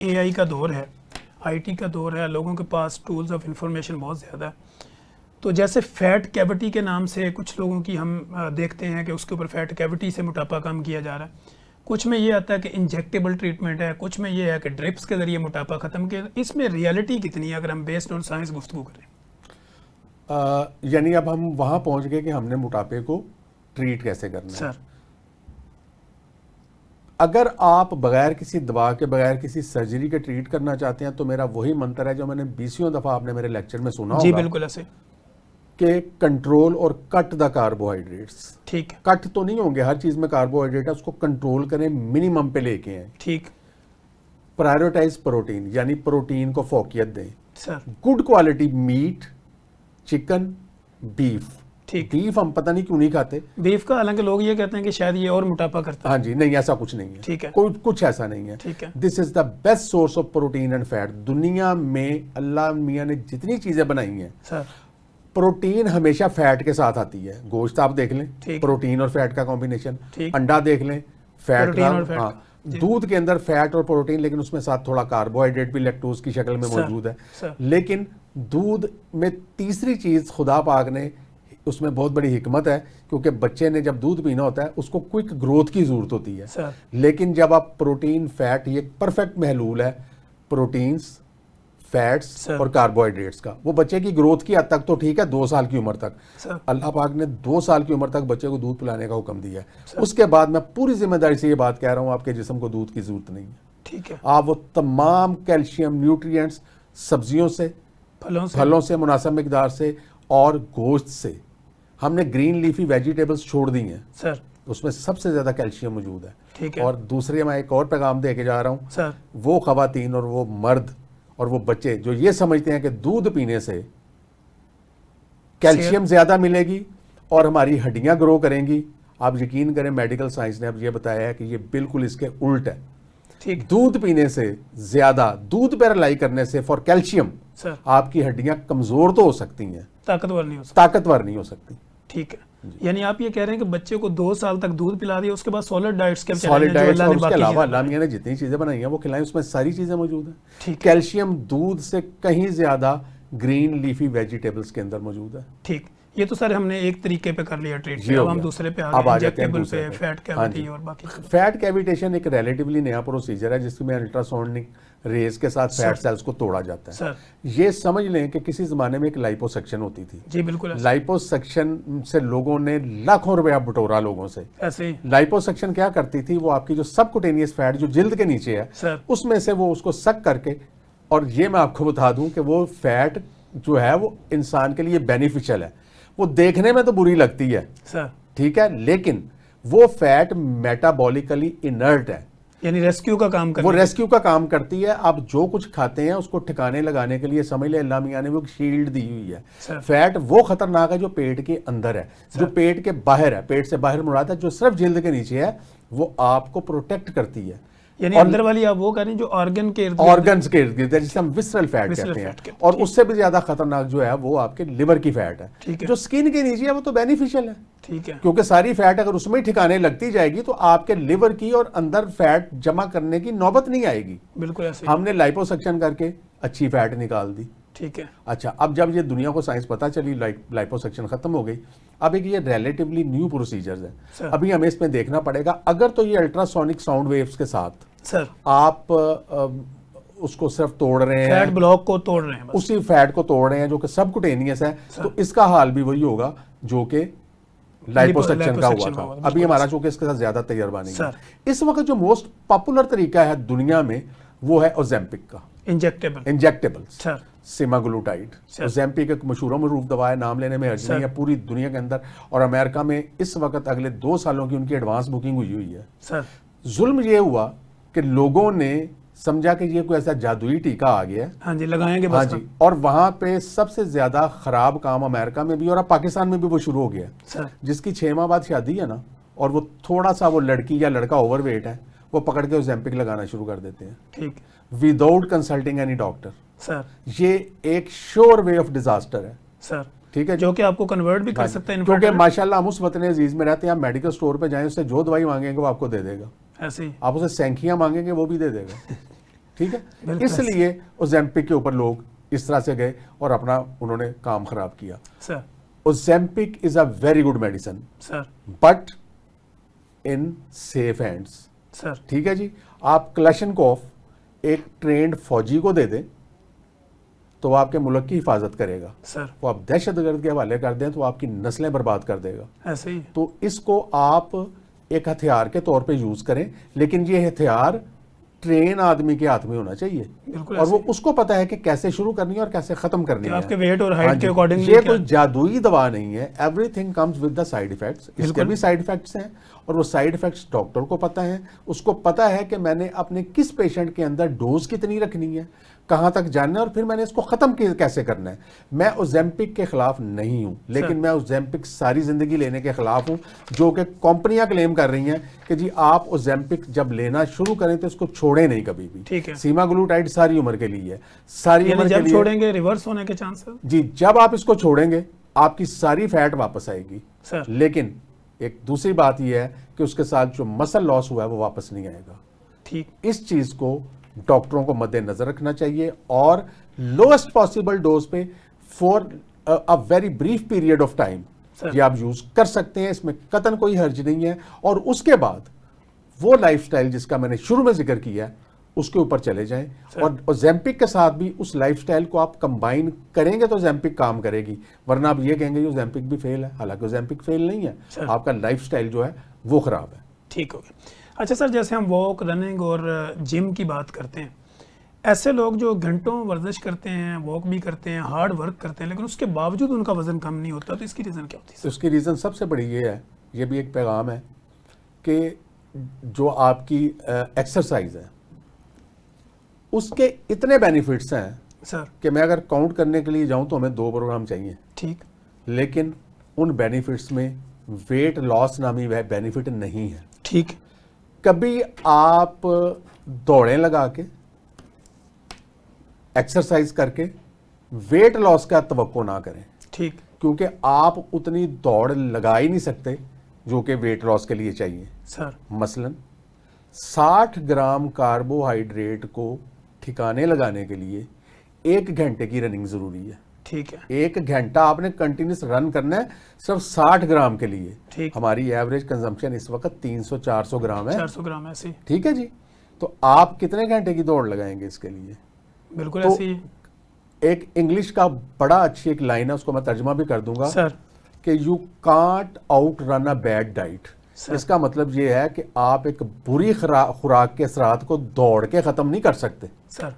AI का दौर है, आईटी का दौर है, लोगों के पास टूल्स ऑफ इंफॉर्मेशन बहुत ज़्यादा है। तो जैसे फैट कैविटी के नाम से कुछ लोगों की हम देखते हैं कि उसके ऊपर फैट कैविटी से मोटापा कम किया जा रहा है। कुछ में ये आता है कि इंजेक्टेबल ट्रीटमेंट है, कुछ में ये है कि ड्रिप्स के ज़रिए मोटापा ख़त्म किया। इसमें रियलिटी कितनी है अगर हम बेस्ड ऑन साइंस गुफ्तगू करें? यानी अब हम वहाँ पहुँच गए कि हमने मोटापे को ट्रीट कैसे करना है। सर, अगर आप बगैर किसी दवा के, बगैर किसी सर्जरी के ट्रीट करना चाहते हैं तो मेरा वही मंत्र है जो मैंने 20वीं दफ़ा आपने मेरे लेक्चर में सुना जी होगा बिल्कुल ऐसे। कि कंट्रोल और कट द कार्बोहाइड्रेट्स। ठीक है, कट तो नहीं होंगे, हर चीज़ में कार्बोहाइड्रेट है, उसको कंट्रोल करें, मिनिमम पे लेके आए। ठीक प्रायोरिटाइज प्रोटीन, यानी प्रोटीन को फोकियत दें। Sir. Good quality meat, chicken, beef. ठीक। बीफ हम पता नहीं क्यों नहीं खाते। बीफ का हालांकि लोग ये कहते हैं कि शायद ये और मोटापा करता है। हाँ जी, नहीं ऐसा कुछ नहीं है। ठीक है। कोई कुछ ऐसा नहीं है। ठीक है। This is the best source of protein and fat. दुनिया में अल्लाह मियाँ ने जितनी चीजें बनाई हैं, सर, प्रोटीन हमेशा फैट के साथ आती है। गोश्त आप देख लें, ठीक। प्रोटीन और फैट का कॉम्बिनेशन। ठीक। अंडा देख लें, फैट प्रोटीन का। और फैट हाँ, का। जी। दूध के अंदर फैट और प्रोटीन, लेकिन उसमें साथ थोड़ा कार्बोहाइड्रेट भी लैक्टोज की शक्ल में सर, मौजूद है। सर। लेकिन दूध में तीसरी चीज खुदा पाक ने, उसमें बहुत बड़ी हिकमत है, क्योंकि बच्चे ने जब दूध पीना होता है उसको क्विक ग्रोथ की जरूरत होती है। सर। लेकिन जब आप प्रोटीन, फैट, ये परफेक्ट महलूल है प्रोटीन्स, फैट्स सर। और कार्बोहाइड्रेट्स का। वो बच्चे की ग्रोथ की हद तक तो ठीक है, 2 साल की उम्र तक। सर। अल्लाह पाक ने 2 साल की उम्र तक बच्चे को दूध पिलाने का हुक्म दिया है। उसके बाद मैं पूरी जिम्मेदारी से ये बात कह रहा हूँ, आपके जिस्म को दूध की जरूरत नहीं है। ठीक है। आप वो तमाम कैल्शियम न्यूट्रिएंट्स सब्जियों से, फलों से मुनासिब मिकदार से और गोश्त से। हमने ग्रीन लीफी वेजिटेबल्स छोड़ दी हैं सर, उसमें सबसे ज्यादा कैल्शियम मौजूद है। ठीक है। और दूसरे मैं एक और पैगाम दे के जा रहा हूँ, सर, वो खवातीन और वो मर्द और वो बच्चे जो ये समझते हैं कि दूध पीने से कैल्शियम ज्यादा मिलेगी और हमारी हड्डियां ग्रो करेंगी, आप यकीन करें मेडिकल साइंस ने अब ये बताया है कि ये बिल्कुल इसके उल्ट है। ठीक। दूध पीने से ज्यादा, दूध पर रिलाई करने से फॉर कैल्शियम सर, आपकी हड्डियां कमजोर तो हो सकती हैं, ताकतवर नहीं हो सकता। ताकतवर नहीं हो सकती। ठीक है। यानी आप ये कह रहे हैं कि बच्चे को 2 साल तक दूध पिला दिया, उसके बाद सॉलिड डाइट्स के सॉलिड डाइट्स, और उसके अलावा अल्लाह मियां ने जितनी चीजें बनाई हैं वो खिलाएं, उसमें सारी चीजें मौजूद हैं। ठीक। कैल्शियम दूध से कहीं ज्यादा ग्रीन लीफी वेजिटेबल्स के अंदर मौजूद है। ठीक। ये तो सर हमने एक तरीके पे कर लिया ट्रीट, जी अब हो हम गया। दूसरे पे अब आ आ गए, जाते हैं इंजेक्टेबल दूसरे पे, पे। फैट हाँ कैविटी जी। और बाकी। फैट कैविटेशन एक रिलेटिवली नया प्रोसीजर है जिसमें अल्ट्रासोनिक रेज के साथ फैट सेल्स को तोड़ा जाता है। सर, ये समझ लें कि किसी जमाने में एक लाइपोसक्शन होती थी। जी बिल्कुल ऐसे। लाइपोसक्शन से लोगों ने लाखों रुपया बटोरा लोगों से। ऐसे ही। लाइपोसक्शन क्या करती थी, वो आपकी जो सबकुटेनियस फैट जो जिल्द के नीचे है, सर, उसमें से वो उसको सक करके, और ये मैं आपको बता दूं कि वो फैट जो है वो इंसान के लिए बेनिफिशियल है। वो देखने में तो बुरी लगती है, सर, ठीक है, लेकिन वो फैट मेटाबॉलिकली इनर्ट है, यानी रेस्क्यू का काम कर वो रेस्क्यू का काम करती है। आप जो कुछ खाते हैं उसको ठिकाने लगाने के लिए समझ ले अल्लाह मियां ने वो शील्ड दी हुई है। सर। फैट वो खतरनाक है जो पेट के अंदर है, जो पेट के बाहर है, पेट से बाहर मुराद है, जो सिर्फ जिल्द के नीचे है, वो आपको प्रोटेक्ट करती है। यानी अंदर वाली आप वो कह रहे हैं जो ऑर्गन के ऑर्गन्स के इर्द गिर्द, जिसे हम विसरल फैट कहते हैं। और उससे भी ज्यादा खतरनाक जो है वो आपके लिवर की फैट है। ठीक है। जो स्किन के नीचे है वो तो बेनिफिशियल है, ठीक है, क्योंकि सारी फैट अगर उसमें ठिकाने लगती जाएगी तो आपके लिवर की और अंदर फैट जमा करने की नौबत नहीं आएगी। बिल्कुल ऐसे। हमने लाइपोसक्शन करके अच्छी फैट निकाल दी। ठीक है। अच्छा, अब जब ये दुनिया को साइंस पता चली, लाइपोसक्शन खत्म हो गई, अब एक ये रिलेटिवली न्यू प्रोसीजर्स है। अभी हमें इसमें देखना पड़ेगा, अगर तो ये अल्ट्रासोनिक साउंड वेव्स के साथ सर आप उसको सिर्फ तोड़ रहे हैं, फैट ब्लॉक को तोड़ रहे हैं बस। उसी फैट को तोड़ रहे हैं जो कि सबकुटेनियस है, तो इसका हाल भी वही होगा जो कि लाइपोसक्शन का हुआ था। अभी हमारा चूंकि इसके साथ ज्यादा तजर्बा नहीं है। इस वक्त जो मोस्ट पॉपुलर तरीका है दुनिया में वो है ओजेम्पिक का, इंजेक्टेबल्स, सेमाग्लूटाइड। ओजेम्पिक एक मशहूर मरूफ दवा है, नाम लेने में हर्ज नहीं है पूरी दुनिया के अंदर, और अमेरिका में इस वक्त अगले 2 सालों की उनकी एडवांस बुकिंग हुई है। सर जुल्म ये हुआ कि लोगों ने समझा कि ये कोई ऐसा जादुई टीका आ गया है, हाँ जी लगाएंगे बस। हाँ जी, और वहां पे सबसे ज्यादा खराब काम अमेरिका में भी और अब पाकिस्तान में भी वो शुरू हो गया सर। जिसकी 6 माह बाद शादी है ना, और वो थोड़ा सा वो लड़की या लड़का ओवरवेट है, वो पकड़ के ओजेम्पिक लगाना शुरू कर देते हैं, ठीक, without consulting any doctor. Sir ये एक श्योर वे ऑफ डिजास्टर है सर, ठीक है, जो कि आपको कन्वर्ट भी कर सकते हैं, क्योंकि माशाल्लाह हम उस वतन अजीज में रहते हैं, आप मेडिकल स्टोर पे जाएं, उससे जो दवाई मांगेंगे वो आपको दे देगा, ऐसे ही। आप उसे सैंखियां मांगेंगे वो भी दे देगा ठीक है, इसलिए ओजेम्पिक के ऊपर लोग इस तरह से गए और अपना उन्होंने काम खराब किया। Sir Ozempic is a very good medicine sir, but in safe hands. Sir ठीक है जी, आप क्लैशनकोफ एक ट्रेंड फौजी को दे दें तो वो आपके मुल्क की हिफाजत करेगा, सर वो आप दहशतगर्द के हवाले कर दें तो आपकी नस्लें बर्बाद कर देगा। ऐसे ही तो इसको आप एक हथियार के तौर पे यूज करें, लेकिन ये हथियार ट्रेन आदमी के हाथ में होना चाहिए बिल्कुल और वो ऐसे उसको पता है कि कैसे शुरू करनी है और कैसे खत्म करनी कि है। आपके वेट और हाँ हाइट जी, के अकॉर्डिंग ये कोई जादुई दवा नहीं है, everything comes with the side effects. इसके बिल्कुल। भी साइड इफेक्ट्स हैं और वो साइड इफेक्ट्स डॉक्टर को पता है, उसको पता है कि मैंने अपने किस पेशेंट के अंदर डोज कितनी रखनी है, कहां तक जानना है और फिर मैंने इसको खत्म कैसे करना है। मैं ओजेम्पिक के खिलाफ नहीं हूं, लेकिन मैं ओजेम्पिक सारी जिंदगी लेने के खिलाफ हूं, जो कि कंपनियां क्लेम कर रही हैं कि जी आप ओजेम्पिक जब लेना शुरू करें तो इसको छोड़ें नहीं कभी भी। ठीक है, सीमाग्लूटाइड सारी उम्र के लिए है, सारी उम्र के जब लिए छोड़ेंगे रिवर्स होने के चांस है जी। जब आप इसको छोड़ेंगे आपकी सारी फैट वापस आएगी सर। लेकिन एक दूसरी बात यह है कि उसके साथ जो मसल लॉस हुआ है वो वापस नहीं आएगा। ठीक, इस चीज को डॉक्टरों को मद्देनजर रखना चाहिए और लोएस्ट पॉसिबल डोज पे for a very brief period of time ये आप यूज कर सकते हैं, इसमें कतन कोई हर्ज नहीं है। और उसके बाद वो लाइफस्टाइल जिसका मैंने शुरू में जिक्र किया है उसके ऊपर चले जाएं और ओजेम्पिक के साथ भी उस लाइफस्टाइल को आप कंबाइन करेंगे तो ओजेम्पिक काम करेगी, वरना आप ये कहेंगे ओजेम्पिक भी फेल है, हालांकि ओजेम्पिक फेल नहीं है, आपका लाइफस्टाइल जो है वो खराब है। ठीक हो गया। अच्छा सर, जैसे हम वॉक, रनिंग और जिम की बात करते हैं, ऐसे लोग जो घंटों वर्जिश करते हैं, वॉक भी करते हैं, हार्ड वर्क करते हैं, लेकिन उसके बावजूद उनका वजन कम नहीं होता, तो इसकी रीज़न क्या होती है? तो उसकी रीज़न सबसे बड़ी ये है, ये भी एक पैगाम है कि जो आपकी एक्सरसाइज है उसके इतने बेनिफिट्स हैं सर कि मैं अगर काउंट करने के लिए जाऊं तो हमें 2 प्रोग्राम चाहिए। ठीक, लेकिन उन बेनिफिट्स में वेट लॉस नामी वह बेनिफिट नहीं है। ठीक, कभी आप दौड़ें लगा के, एक्सरसाइज करके वेट लॉस का तवक्को ना करें, ठीक, क्योंकि आप उतनी दौड़ लगा ही नहीं सकते जो कि वेट लॉस के लिए चाहिए। सर मसलन 60 ग्राम कार्बोहाइड्रेट को ठिकाने लगाने के लिए 1 घंटे की रनिंग जरूरी है। ठीक है, 1 घंटा आपने कंटिन्यूस रन करना है सिर्फ 60 ग्राम के लिए। ठीक, हमारी एवरेज कंजम्पशन इस वक्त 300-400 ग्राम है। 400 ग्राम ऐसे, ठीक है जी, तो आप कितने घंटे की दौड़ लगाएंगे इसके लिए? बिल्कुल तो ऐसे ही एक इंग्लिश का बड़ा अच्छी एक लाइन है, उसको मैं तर्जमा भी कर दूंगा सर। कि you can't out run a bad diet. इसका मतलब ये है कि आप एक बुरी खुराक के असरात को दौड़ के खत्म नहीं कर सकते सर।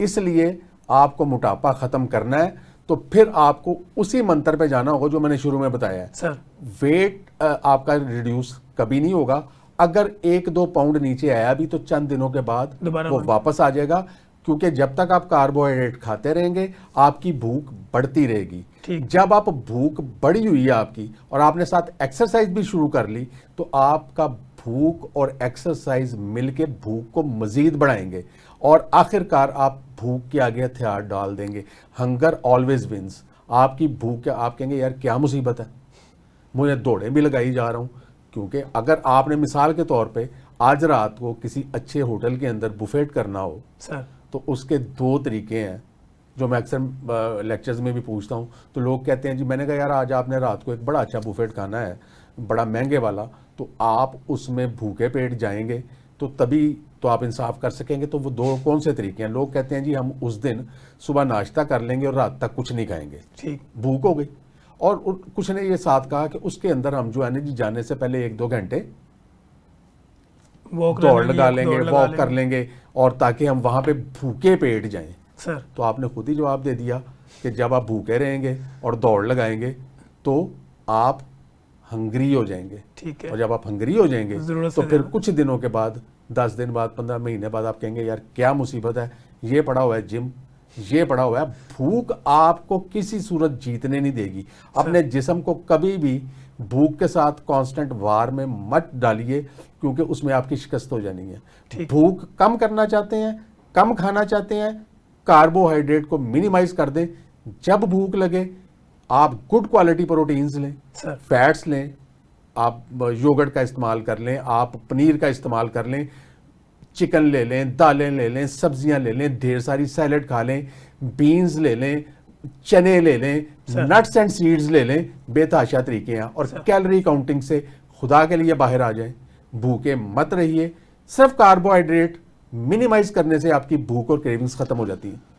इसलिए आपको मोटापा खत्म करना है तो फिर आपको उसी मंत्र पे जाना होगा जो मैंने शुरू में बताया है सर। वेट आपका रिड्यूस कभी नहीं होगा। अगर 1-2 पाउंड नीचे आया भी तो चंद दिनों के बाद वो वापस आ जाएगा, क्योंकि जब तक आप कार्बोहाइड्रेट खाते रहेंगे आपकी भूख बढ़ती रहेगी। जब आप भूख बढ़ी हुई है आपकी और आपने साथ एक्सरसाइज भी शुरू कर ली तो आपका भूख और एक्सरसाइज मिलके भूख को मजीद बढ़ाएंगे और आखिरकार आप भूख के आगे हथियार डाल देंगे। Hunger always wins. आपकी भूख, आप कहेंगे यार क्या मुसीबत है, मुझे दौड़े भी लगाई जा रहा हूं। क्योंकि अगर आपने मिसाल के तौर पे आज रात को किसी अच्छे होटल के अंदर बुफेट करना हो सर, तो उसके 2 तरीके हैं जो मैं अक्सर लेक्चर्स में भी पूछता हूं। तो लोग कहते हैं जी, मैंने कहा यार आज आपने रात को एक बड़ा अच्छा बुफेट खाना है, बड़ा महंगे वाला, तो आप उसमें भूखे पेट जाएंगे तो तभी तो आप इंसाफ कर सकेंगे। तो वो 2 कौन से तरीके हैं? लोग कहते हैं जी हम उस दिन सुबह नाश्ता कर लेंगे और रात तक कुछ नहीं खाएंगे, ठीक, भूख हो गई। और कुछ ने ये साथ कहा कि उसके अंदर हम जो है ना जी जाने से पहले 1-2 घंटे दौड़ लगा लेंगे, वॉक कर लेंगे और ताकि हम वहां पे भूखे पेट जाएं। सर, तो आपने खुद ही जवाब दे दिया कि जब आप भूखे रहेंगे और दौड़ लगाएंगे तो आप हंग्री हो जाएंगे। ठीक है। और जब आप हंग्री हो जाएंगे तो फिर कुछ दिनों के बाद, 10 दिन बाद, 15 महीने बाद आप कहेंगे यार क्या मुसीबत है, ये पड़ा हुआ है जिम, ये पड़ा हुआ है। भूख आपको किसी सूरत जीतने नहीं देगी। अपने जिस्म को कभी भी भूख के साथ कांस्टेंट वार में मत डालिए, क्योंकि उसमें आपकी शिकस्त हो जानी है। भूख कम करना चाहते हैं, कम खाना चाहते हैं, कार्बोहाइड्रेट को मिनिमाइज कर दें। जब भूख लगे आप गुड क्वालिटी प्रोटीन्स लें, फैट्स लें, आप योगर्ट का इस्तेमाल कर लें, आप पनीर का इस्तेमाल कर लें, चिकन ले लें, दालें ले लें, सब्जियां ले लें, ढेर सारी सैलड खा लें, बीन्स ले लें, चने ले लें, नट्स एंड सीड्स ले लें, बेतहाशा तरीके हैं। और कैलोरी काउंटिंग से खुदा के लिए बाहर आ जाएं, भूखे मत रहिए। सिर्फ कार्बोहाइड्रेट मिनिमाइज करने से आपकी भूख और क्रेविंग्स खत्म हो जाती है।